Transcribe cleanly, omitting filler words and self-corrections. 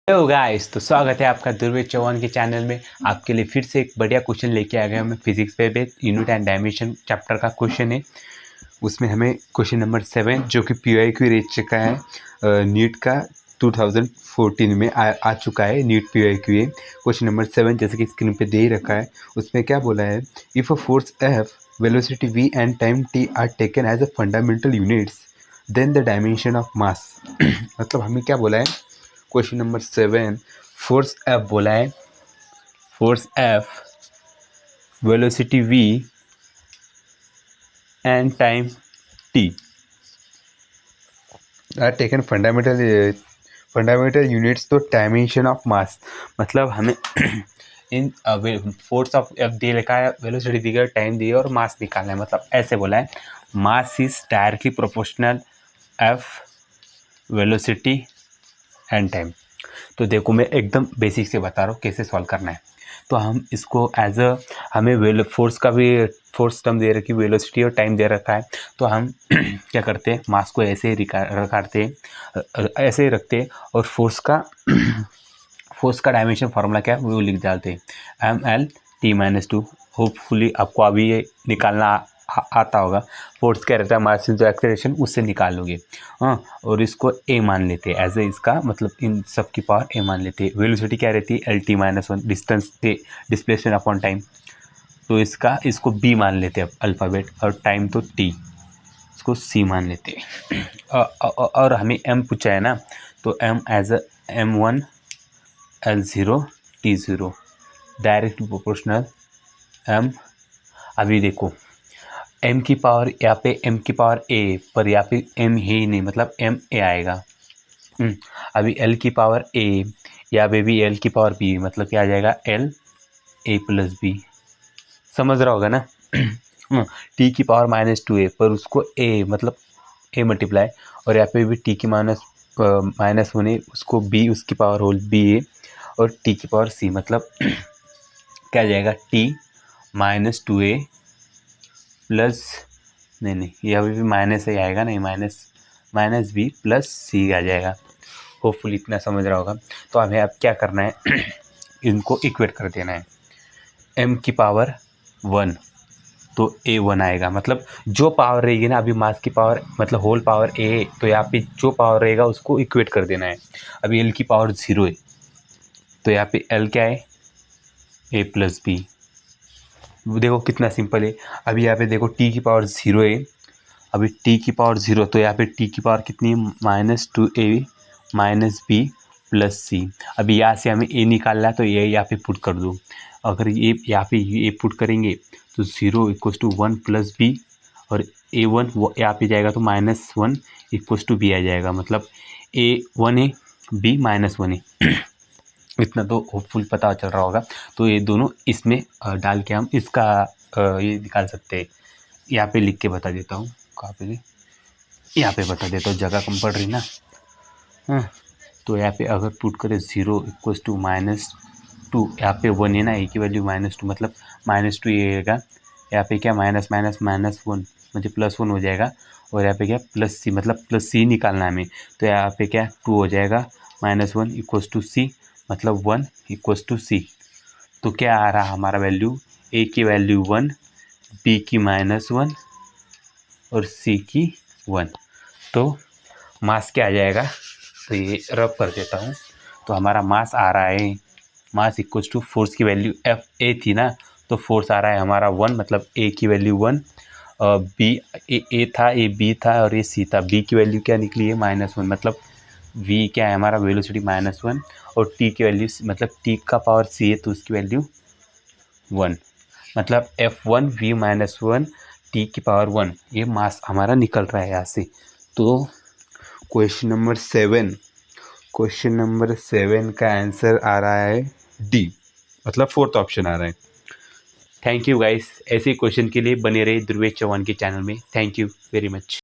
Hello guys, तो स्वागत है आपका ध्रुव चौहान के चैनल में। आपके लिए फिर से एक बढ़िया क्वेश्चन लेके आ गया हूँ मैं। फिजिक्स पे based unit and dimension chapter का क्वेश्चन है। उसमें हमें क्वेश्चन नंबर 7 जो कि PYQ रेट चुका है नीट का 2014 में आ चुका है। नीट PYQ है क्वेश्चन नंबर 7, जैसे कि स्क्रीन पे दे ही रखा है। उसमें क्या बोला है, if a force F, velocity V and time T are taken as a fundamental units, then the dimension of mass. मतलब हमें क्या बोला है, क्वेश्चन नंबर 7 फोर्स F बोला है। Force F, velocity V and time T are taken fundamental units तो dimension of mass. मतलब हमें इन फोर्स ऑफ F दे रखा है, वेलोसिटी दी गई, टाइम दी और मास निकालना है। मतलब ऐसे बोला है, mass is directly proportional F, velocity and time. तो देखो, मैं एकदम बेसिक से बता रहा हूँ कैसे सॉल्व करना है। तो हम इसको एज अ, हमें फोर्स का भी फोर्स टर्म दे रखी, वेलोसिटी और टाइम दे रखा है। तो हम क्या करते हैं, मास को ऐसे ही रखते हैं, ऐसे ही रखते हैं, और फोर्स का डायमेंशन फार्मूला क्या है वो लिख डालते हैं, ML T-2। होपफुली आपको अभी ये निकालना आता होगा। फोर्स क्या रहता है, मास इंटू एक्सेलरेशन, उससे निकाल लोगे। हाँ, और इसको ए मान लेते हैं एज ए, इसका मतलब इन सब की पावर ए मान लेते हैं। वेलोसिटी क्या रहती है, LT-1, डिस्टेंस ए, डिस्प्लेसमेंट अपॉन टाइम। तो इसको बी मान लेते हैं अल्फ़ाबेट, और टाइम तो टी, इसको सी मान लेते हैं। और हमें एम पूछा है ना, तो M as M1 L0 T0, direct proportional M. अभी देखो, एम की पावर यहाँ पे एम की पावर ए, पर यहाँ पे एम है ही नहीं, मतलब एम ए आएगा। अभी एल की पावर ए, यहाँ पे भी एल की पावर बी, मतलब क्या आ जाएगा, एल ए प्लस बी। समझ रहा होगा ना। टी की पावर -2a, पर उसको ए मतलब ए मल्टीप्लाई, और यहाँ पे भी टी की -1 है, उसको बी, उसकी पावर होल बी ए, और टी की पावर सी, मतलब क्या आ जाएगा, T-2a प्लस, नहीं यहाँ पे भी माइनस ही आएगा, नहीं माइनस बी प्लस सी आ जाएगा। होपफुली इतना समझ रहा होगा। तो हमें अब क्या करना है, इनको इक्वेट कर देना है। m की पावर 1, तो A1 आएगा। मतलब जो पावर रहेगी ना, अभी मास की पावर मतलब होल पावर ए, तो यहाँ पे जो पावर रहेगा उसको इक्वेट कर देना है। अभी L की पावर 0 है, तो यहाँ पे L क्या है, A प्लस बी। देखो कितना सिंपल है। अभी यहाँ पे देखो T की पावर 0 है, अभी T की पावर 0, तो यहाँ पे T की पावर कितनी है, -2a माइनस बी प्लस सी। अभी यहाँ से हमें ए निकालना है, तो ये यहाँ पे पुट कर दो। अगर ये यहाँ पे ये पुट करेंगे तो 0 = 1 प्लस बी, और A1 वो यहाँ पे जाएगा तो -1 = बी आ जाएगा। मतलब A1 है, बी -1 है। इतना तो होपफुल पता चल रहा होगा। तो ये दोनों इसमें डाल के हम इसका ये निकाल सकते हैं। यहाँ पे लिख के बता देता हूँ, कहाँ पे, यहाँ पे बता देता हूँ, जगह कम पड़ रही ना। हाँ, तो यहाँ पे अगर पुट करें 0 = -2, यहाँ पे 1 है ना, ए की वैल्यू -2, मतलब -2 ये आएगा। यहाँ पे क्या, माइनस माइनस -1 मतलब +1 हो जाएगा, और यहाँ पे क्या, प्लस सी, मतलब प्लस सी निकालना है हमें। तो यहाँ पे क्या 2 हो जाएगा, -1 = सी, मतलब 1 = सी। तो क्या आ रहा हमारा वैल्यू, ए की वैल्यू 1, बी की -1 और सी की 1। तो मास क्या आ जाएगा, तो ये रब कर देता हूँ। तो हमारा मास आ रहा है, मास = फोर्स की वैल्यू एफ ए थी ना, तो फोर्स आ रहा है हमारा 1, मतलब ए की वैल्यू 1, बी ए था, ए बी था, और ये सी था। बी की वैल्यू क्या निकली है, -1, मतलब वी क्या है हमारा, वेलोसिटी -1, और टी की वैल्यू मतलब टी का पावर सी है, तो उसकी वैल्यू 1, मतलब F1 V-1 टी की पावर 1। ये मास हमारा निकल रहा है यहाँ से। तो क्वेश्चन नंबर 7 का आंसर आ रहा है डी, मतलब 4th ऑप्शन आ रहा है। थैंक यू गाइस, ऐसे क्वेश्चन के लिए बने रहे ध्रुव चौहान के चैनल में। Thank you very much.